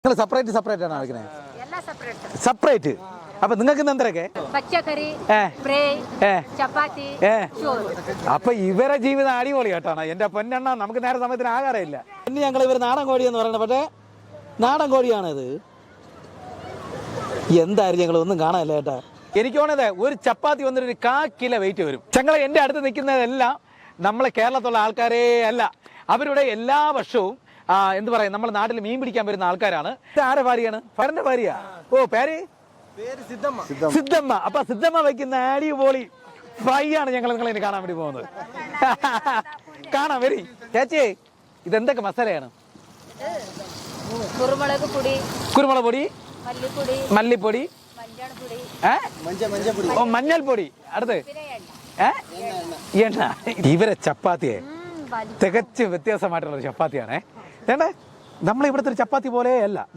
നിങ്ങൾ സെപ്പറേറ്റ് ആണോ വെക്കുന്നത്? സെപ്പറേറ്റ്. അപ്പൊ നിങ്ങൾക്ക് ഇന്ന് എന്തൊക്കെ? പച്ചക്കറി, ചപ്പാത്തി. അപ്പൊ ഇവരെ ജീവിതം അടിപൊളി കേട്ടാണ്. എന്റെ പൊന്നെണ്ണ നമുക്ക് നേരെ സമയത്തിന് ആകാറില്ല. ഇനി ഞങ്ങൾ ഇവർ നാടൻ കോഴി എന്ന് പറയുന്നത്, പക്ഷേ നാടൻ കോഴിയാണിത്. എന്തായാലും ഞങ്ങൾ ഒന്നും കാണാനില്ല കേട്ടാ. എനിക്ക് തോന്നുന്നത് ഒരു ചപ്പാത്തി വന്നിട്ട് 1/4 കിലോ വെയിറ്റ് വരും. ഞങ്ങൾ എൻ്റെ അടുത്ത് നിൽക്കുന്നതെല്ലാം നമ്മളെ കേരളത്തിലുള്ള ആൾക്കാരേ അല്ല. അവരുടെ എല്ലാ വർഷവും എന്ത് പറയും, നമ്മുടെ നാട്ടിൽ മീൻ പിടിക്കാൻ വരുന്ന ആൾക്കാരാണ്. ഇത് ആരെ ഭാര്യയാണ്? ഫരന്റെ ഭാര്യ. ഓ, പേര് സിദ്ധമ്മ. അപ്പൊ സിദ്ധമ്മ വയ്ക്കുന്ന അടിപൊളി ഫ്രൈ ആണ് ഞങ്ങൾ നിങ്ങളെ കാണാൻ വേണ്ടി പോകുന്നത്. കാണാൻ വരി ചേച്ചി. ഇതെന്തൊക്കെ മസാലയാണ്? കുരുമുളക് പൊടി, മല്ലിപ്പൊടി, മഞ്ഞൾപ്പൊടി. അടുത്ത് എണ്ണ. ഇവരെ ചപ്പാത്തിയെ തികച്ച് വ്യത്യാസമായിട്ടുള്ള ചപ്പാത്തിയാണേ. നമ്മളിവിടുത്തെ ഒരു ചപ്പാത്തി പോലെയല്ല.